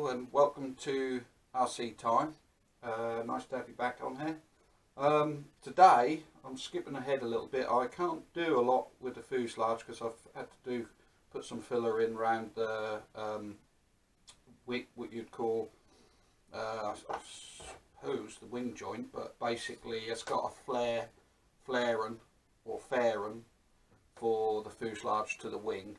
Hello and welcome to RC Time. Nice to have you back on here. Today I'm skipping ahead a little bit. I can't do a lot with the fuselage because I've had to put some filler in around the what you'd call I suppose the wing joint, but basically it's got a flaring for the fuselage to the wing.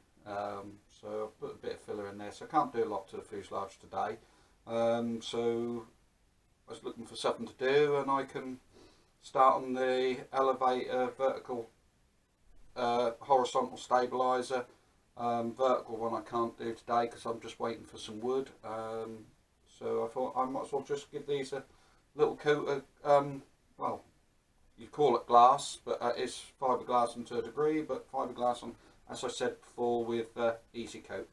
So I've put a bit of filler in there, so I can't do a lot to the fuselage today. So I was looking for something to do, and I can start on the elevator vertical horizontal stabilizer. Vertical one I can't do today because I'm just waiting for some wood. So I thought I might as well just give these a little coat of, well, you call it glass, but it's fiberglass to a degree, but fiberglass on, as I said before, with Eze-Kote.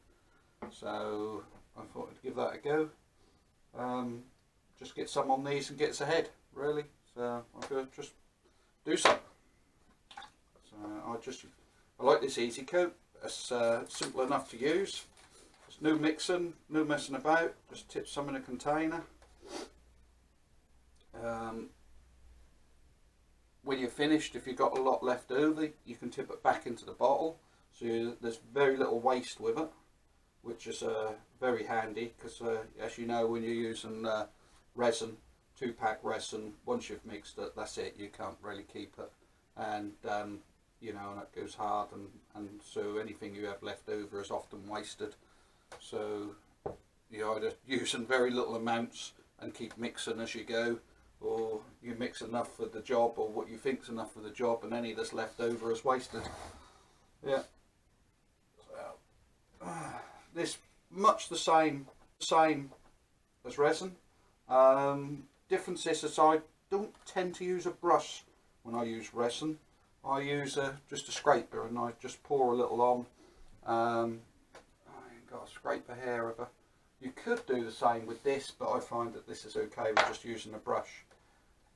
So I thought I'd give that a go. Just get some on these and get us ahead, really. So I'm going to just do some. So I like this Eze-Kote. It's simple enough to use. There's no mixing, no messing about. Just tip some in a container. When you're finished, if you've got a lot left over, you can tip it back into the bottle. So there's very little waste with it, which is very handy because, as you know, when you're using resin, 2-pack resin, once you've mixed it, that's it. You can't really keep it, and you know, and it goes hard, and so anything you have left over is often wasted. So you're either using very little amounts and keep mixing as you go, or you mix enough for the job, or what you think's enough for the job, and any that's left over is wasted. Yeah. So, this much the same as resin. Difference is that I don't tend to use a brush when I use resin. I use just a scraper, and I just pour a little on. I ain't got a scraper here ever. You could do the same with this, but I find that this is okay with just using a brush.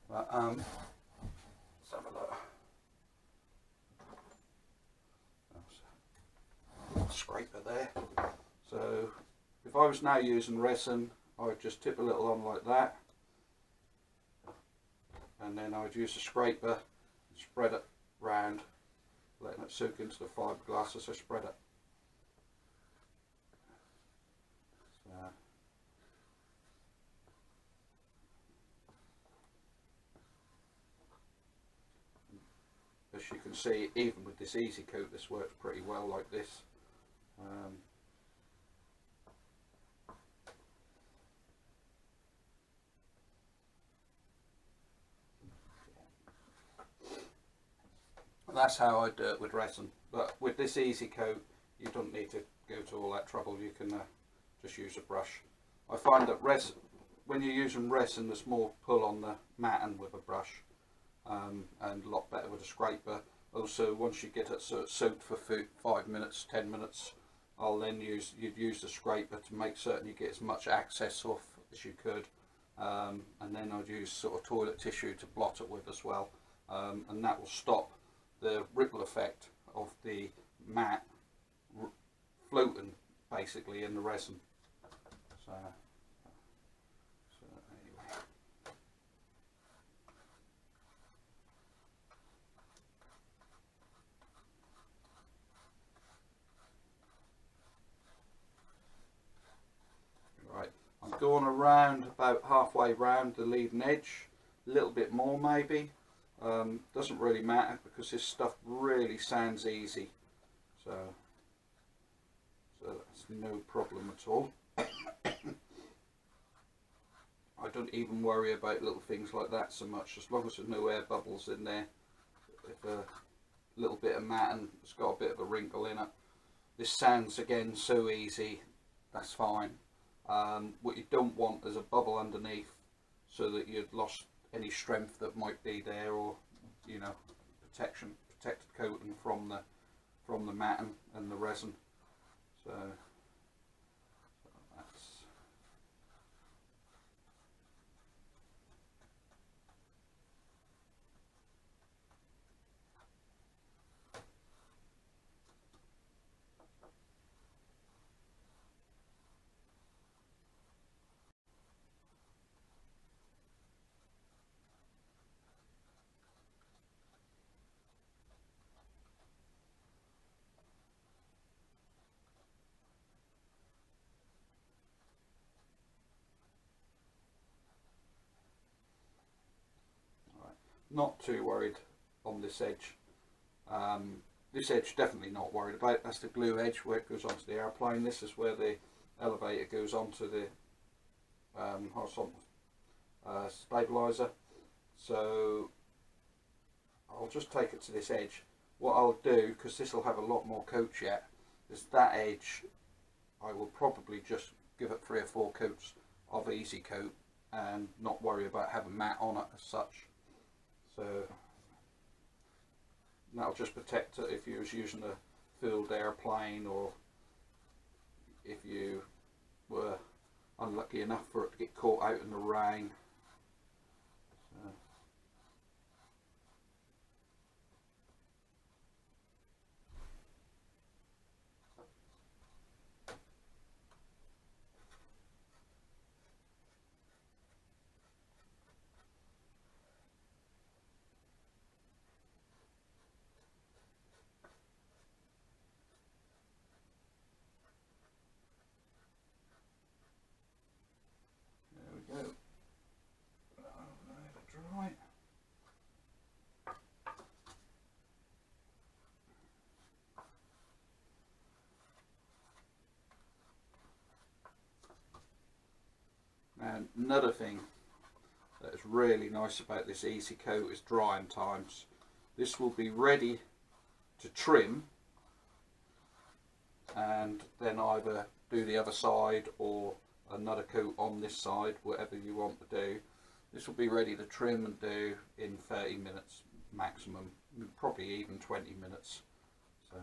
But let's have a look. Scraper there. So if I was now using resin, I would just tip a little on like that, and then I would use a scraper and spread it round, letting it soak into the fiberglass as I spread it. So, as you can see, even with this Eze-Kote, this works pretty well like this. That's how I do it with resin, but with this Eze-Kote you don't need to go to all that trouble. You can just use a brush. I find that when you're using resin, there's more pull on the matting with a brush, and a lot better with a scraper. Also, once you get it so it's soaked for 5 minutes, 10 minutes, I'll then you'd use the scraper to make certain you get as much access off as you could, and then I'd use sort of toilet tissue to blot it with as well, and that will stop the ripple effect of the mat floating basically in the resin. So anyway. Right, I'm going around about halfway round the leading edge, a little bit more maybe. Doesn't really matter because this stuff really sounds easy, so that's no problem at all. I don't even worry about little things like that so much, as long as there's no air bubbles in there. If a little bit of matting, it's got a bit of a wrinkle in it. This sounds again so easy, that's fine. What you don't want is a bubble underneath, so that you've lost any strength that might be there, or you know, protected coating from the matting and the resin. So that's not too worried on this edge. This edge definitely not worried about. That's the glue edge where it goes onto the airplane. This is where the elevator goes onto the horizontal stabilizer. So I'll just take it to this edge. What I'll do, because this will have a lot more coats yet, is that edge I will probably just give it 3 or 4 coats of Eze-Kote and not worry about having matte on it as such. So that'll just protect it if you was using a filled airplane, or if you were unlucky enough for it to get caught out in the rain. So. There we go. Let it dry. And another thing that is really nice about this Eze-Kote is drying times. This will be ready to trim and then either do the other side or another coat on this side, whatever you want to do. This will be ready to trim and do in 30 minutes maximum, probably even 20 minutes. So.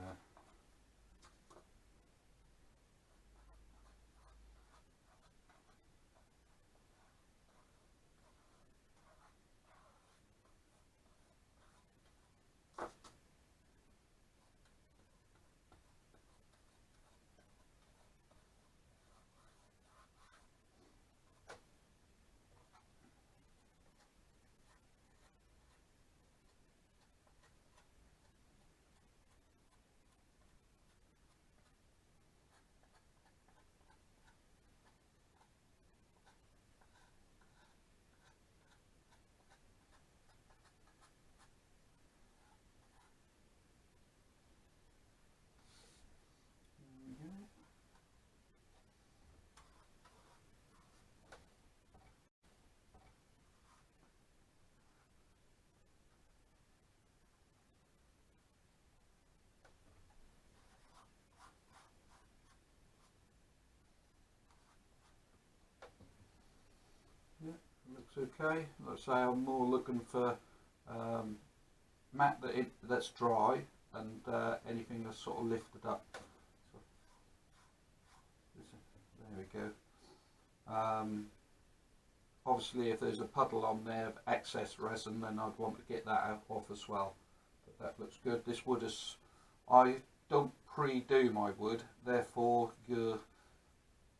Yeah, looks okay. Let's say I'm more looking for matte that's dry and anything that's sort of lifted up. So, there we go. Obviously, if there's a puddle on there of excess resin, then I'd want to get that off as well. But that looks good. This wood is, I don't pre-do my wood, therefore your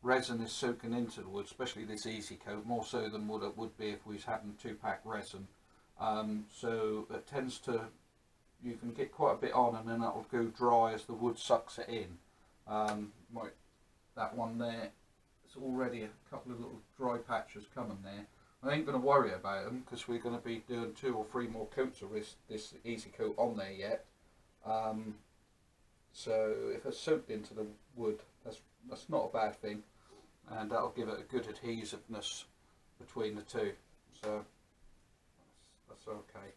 resin is soaking into the wood, especially this Eze-Kote, more so than what it would be if we was having 2-pack resin. So it tends to, you can get quite a bit on and then that will go dry as the wood sucks it in. Like that one there, it's already a couple of little dry patches coming there. I ain't going to worry about them because we're going to be doing 2 or 3 more coats of this Eze-Kote on there yet. So if it's soaked into the wood, that's not a bad thing, and that'll give it a good adhesiveness between the two. So that's okay.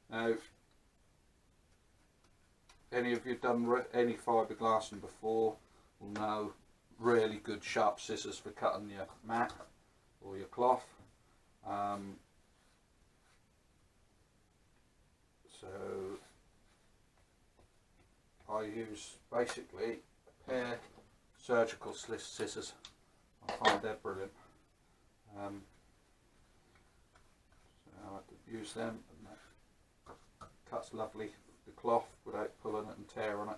Now, any of you done any fiberglassing before will know really good sharp scissors for cutting your mat or your cloth. So I use basically a pair of surgical scissors. I find they're brilliant. So I have to use them, and that cuts lovely the cloth without pulling it and tearing it.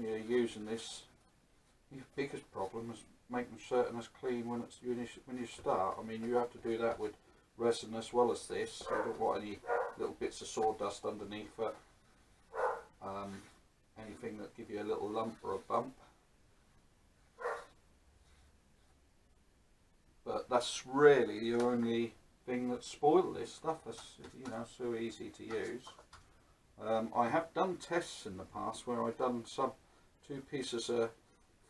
when you're using this, your biggest problem is making certain it's clean when you start. I mean, you have to do that with resin as well as this. You don't want any little bits of sawdust underneath it. Anything that give you a little lump or a bump. But that's really the only thing that spoiled this stuff. It's, you know, so easy to use. I have done tests in the past where I've done two pieces of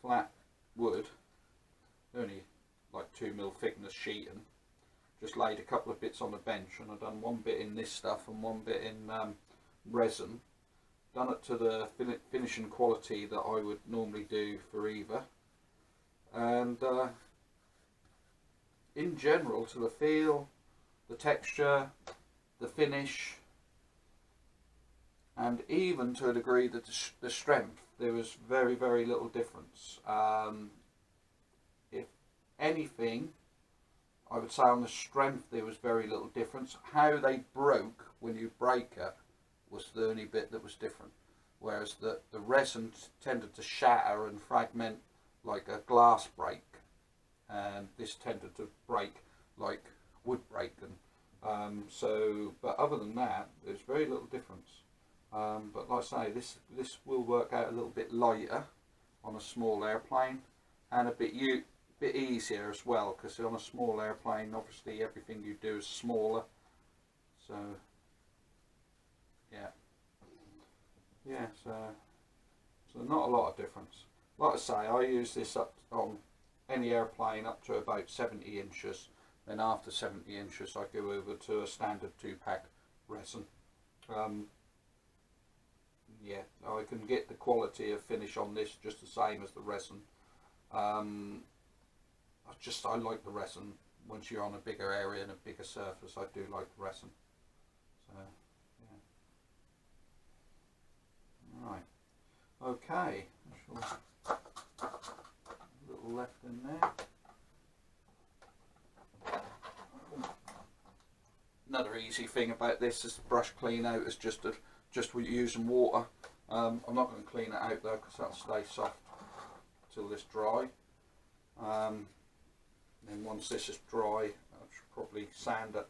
flat wood, only like 2mm thickness sheeting, just laid a couple of bits on the bench, and I've done one bit in this stuff and one bit in resin, done it to the finishing quality that I would normally do for either, and in general, to the feel, the texture, the finish, and even to a degree the strength, there was very, very little difference. If anything, I would say on the strength there was very little difference. How they broke when you break it was the only bit that was different, whereas the resin tended to shatter and fragment like a glass break, and this tended to break like wood breaking. But other than that, there's very little difference. But like I say, this will work out a little bit lighter on a small airplane, and a bit easier as well, because on a small airplane obviously everything you do is smaller. So so not a lot of difference. Like I say, I use this up on any airplane up to about 70 inches. Then after 70 inches I go over to a standard 2-pack resin. Yeah, I can get the quality of finish on this just the same as the resin. I like the resin. Once you're on a bigger area and a bigger surface, I do like the resin. So yeah. Right. Okay. A little left in there. Another easy thing about this is the brush clean out is just with using water. I'm not going to clean it out though, because that'll stay soft till this dry. Then once this is dry, I should probably sand it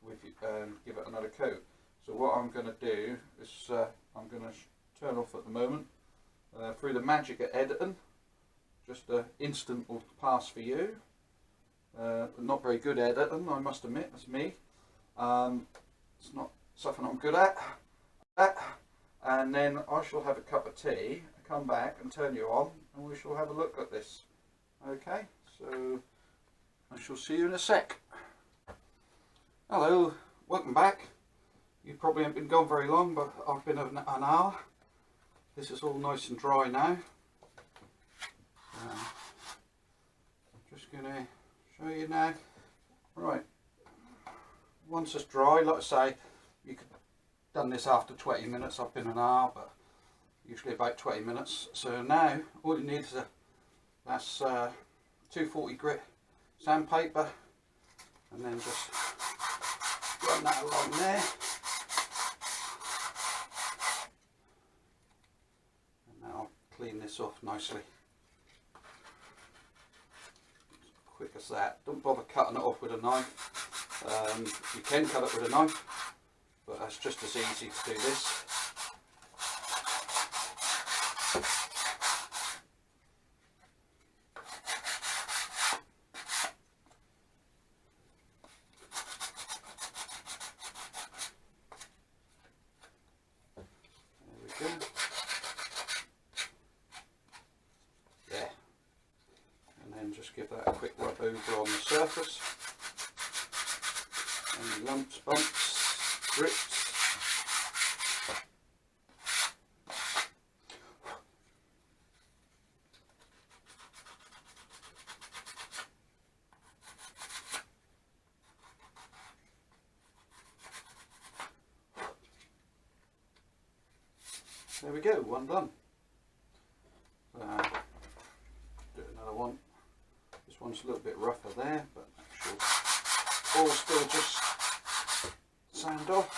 with give it another coat. So what I'm going to do is I'm going to turn off at the moment. Through the magic of editing, just an instant will pass for you. Not very good editing, I must admit, that's me. It's not something I'm good at. And then I shall have a cup of tea, come back and turn you on, and we shall have a look at this. Okay, so I shall see you in a sec. Hello, welcome back. You probably haven't been gone very long, but I've been an hour. This is all nice and dry now. I'm just going to show you now. Right, once it's dry, like I say, you could done this after 20 minutes. I've been an hour, but usually about 20 minutes. So now all you need is that's 240 grit sandpaper, and then just run that along there, and that'll clean this off nicely. As quick as that. Don't bother cutting it off with a knife. You can cut it with a knife, but that's just as easy to do this. There we go. There. And then just give that a quick rub over on the surface. Any lumps, bumps, drips. There we go, one done. Do another one. This one's a little bit rougher there, but actually all still just sand off.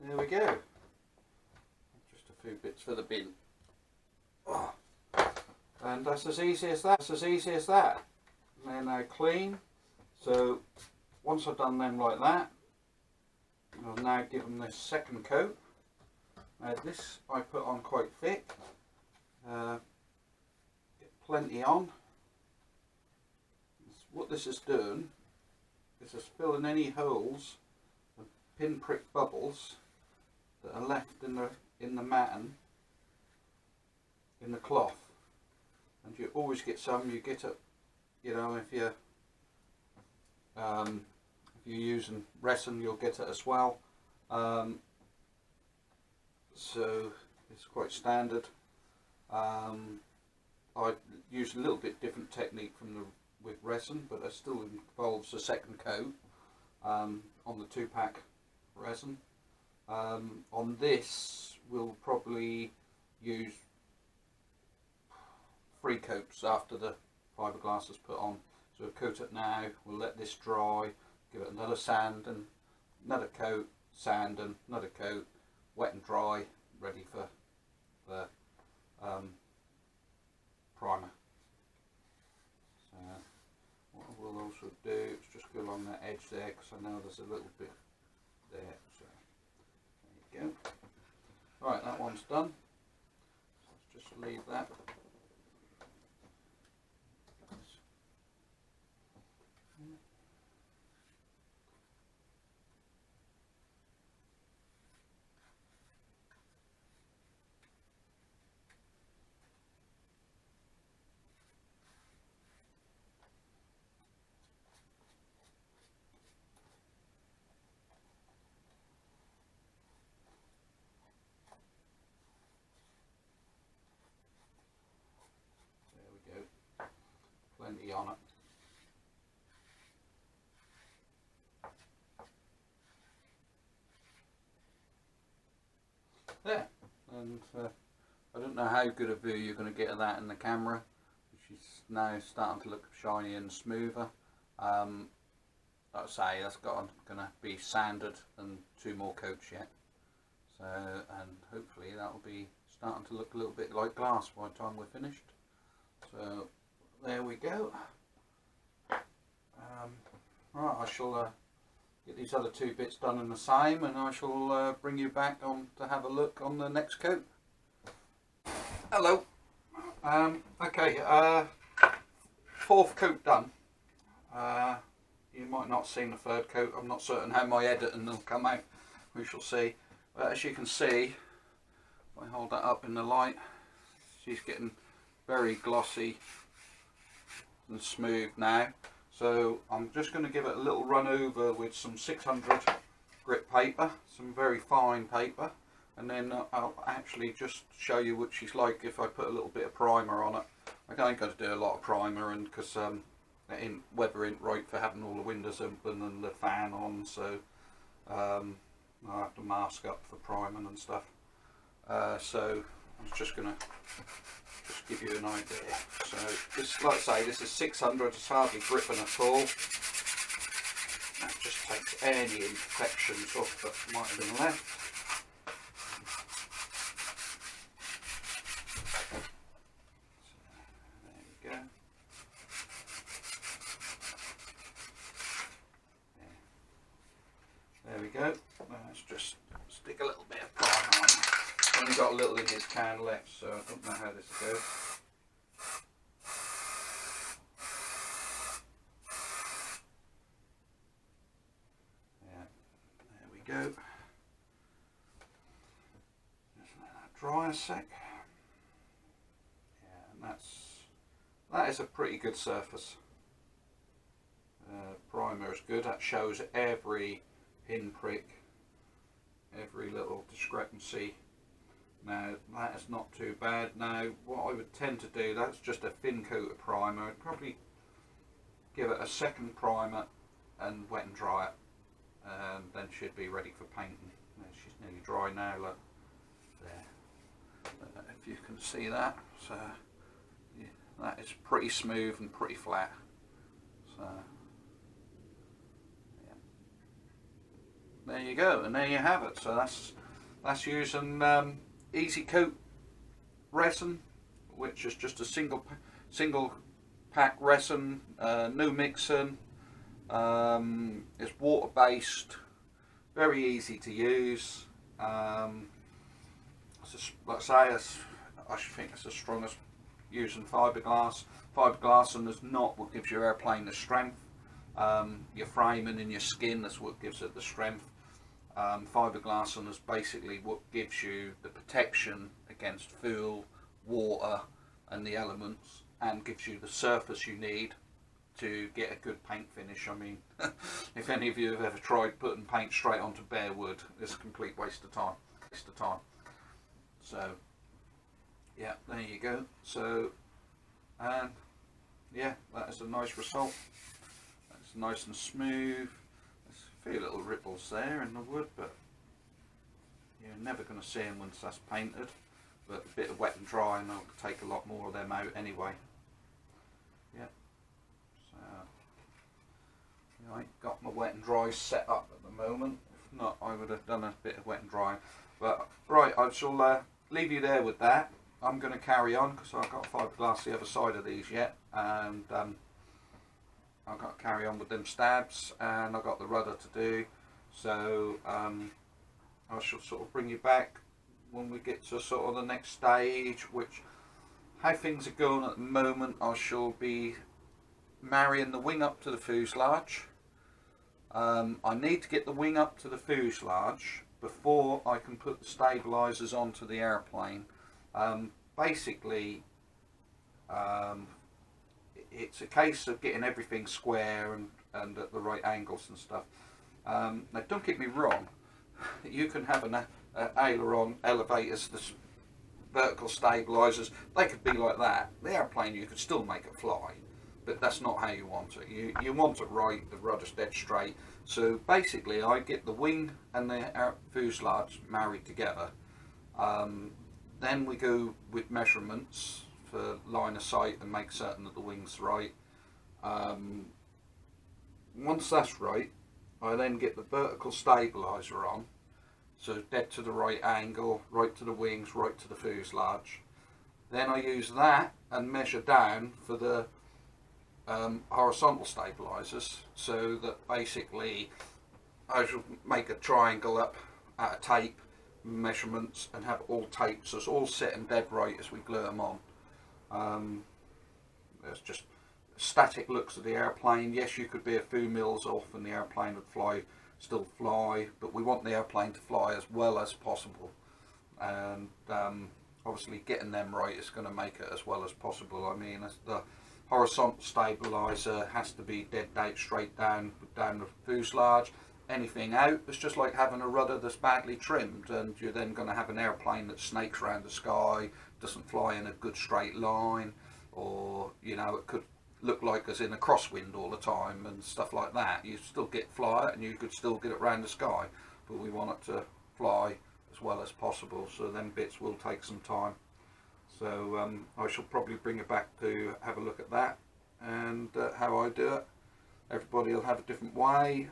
there we go. Just a few bits for the bin. Oh. And that's as easy as that. That's as easy as that. And they're now clean. So once I've done them like that, I'll now give them this second coat. Now this I put on quite thick. Get plenty on. What this is doing is it's filling any holes and pinprick bubbles that are left in the matting in the cloth. And you always get some. You get it, you know, if you're using resin, you'll get it as well. So it's quite standard. I use a little bit different technique with resin, but it still involves a second coat on the 2-pack resin. On this, we'll probably use 3 coats after the fiberglass is put on. So we'll coat it now, we'll let this dry, give it another sand and another coat, sand and another coat, wet and dry, ready for the primer. So what I will also do is just go along that edge there, because I know there's a little bit there. So there you go. Right, that one's done. So let's just leave that. Plenty on it. There, and I don't know how good a view you're going to get of that in the camera, which is now starting to look shiny and smoother. Like I say, that's going to be sanded and 2 more coats yet. So, and hopefully that will be starting to look a little bit like glass by the time we're finished. So there we go. Right, I shall get these other 2 bits done in the same, and I shall bring you back on to have a look on the next coat. Hello. Okay, 4th coat done. You might not have seen the 3rd coat. I'm not certain how my editing will come out. We shall see. But as you can see, if I hold that up in the light, she's getting very glossy and smooth now. So I'm just going to give it a little run over with some 600 grit paper, some very fine paper, and then I'll actually just show you what she's like if I put a little bit of primer on it. I ain't going to do a lot of primer, and because weather ain't right for having all the windows open and the fan on, so I'll have to mask up for priming and stuff. So I'm just going to give you an idea. So this, like I say, this is 600. It's hardly gripping at all. That just takes any imperfections off that might have been left. So, there we go. There we go. Let's just stick a little bit of primer on. Only got a little in this can left, so I don't know how this goes. Yeah, there we go. Just let that dry a sec. Yeah, and that is a pretty good surface. Primer is good. That shows every pinprick, every little discrepancy. Now that is not too bad. Now what I would tend to do, that's just a thin coat of primer. I'd probably give it a 2nd primer and wet and dry it, and then should be ready for painting. She's nearly dry now, look there. If you can see that, so yeah, that is pretty smooth and pretty flat. So there you go, and there you have it. So that's using Eze-Kote resin, which is just a single pack resin, no mixing. It's water based, very easy to use. Like I say, I think it's as strong as using fiberglass. Fiberglass is not what gives your airplane the strength. Your framing and your skin, that's what gives it the strength. Fiberglass is basically what gives you the protection against fuel, water and the elements, and gives you the surface you need to get a good paint finish. I mean, if any of you have ever tried putting paint straight onto bare wood, it's a complete waste of time. So yeah, there you go. So, and yeah, that is a nice result. It's nice and smooth. There's a few little ripples there in the wood, but you're never going to see them once that's painted. But a bit of wet and dry and I'll take a lot more of them out anyway. Yeah. So I ain't got my wet and dry set up at the moment. If not, I would have done a bit of wet and dry. But right, I shall leave you there with that. I'm going to carry on because I've got fiberglass the other side of these yet, and I've got to carry on with them stabs, and I've got the rudder to do. So I shall sort of bring you back when we get to sort of the next stage, which how things are going at the moment. I shall be marrying the wing up to the fuselage. I need to get the wing up to the fuselage before I can put the stabilizers onto the airplane. Basically, it's a case of getting everything square and at the right angles and stuff. Now, don't get me wrong, you can have an aileron elevators, the vertical stabilizers, they could be like that. The airplane, you could still make it fly, but that's not how you want it. You want it right, the rudder's dead straight. So basically, I get the wing and the fuselage married together. Then we go with measurements for line of sight and make certain that the wing's right. Once that's right, I then get the vertical stabilizer on, so dead to the right angle, right to the wings, right to the fuselage. Then I use that and measure down for the horizontal stabilizers, so that basically I shall make a triangle up at a tape measurements and have all taped, so it's all set and dead right as we glue them on. There's just static looks of the airplane. Yes, you could be a few mils off and the airplane would still fly, but we want the airplane to fly as well as possible, and obviously getting them right is going to make it as well as possible. I mean, the horizontal stabilizer has to be dead straight down the fuselage. Anything out, it's just like having a rudder that's badly trimmed, and you're then going to have an airplane that snakes around the sky, doesn't fly in a good straight line, or you know, it could look like it's in a crosswind all the time and stuff like that. You still fly it and you could still get it around the sky, but we want it to fly as well as possible, so them bits will take some time. So I shall probably bring it back to have a look at that and how I do it. Everybody will have a different way.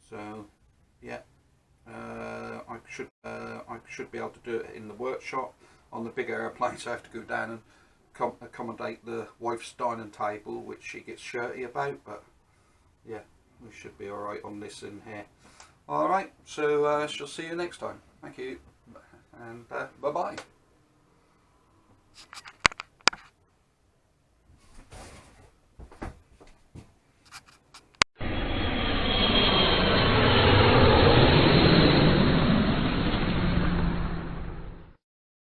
So yeah, I should be able to do it in the workshop. On the bigger airplanes I have to go down and accommodate the wife's dining table, which she gets shirty about, but yeah, we should be alright on this in here. Alright, so shall see you next time. Thank you, and bye bye.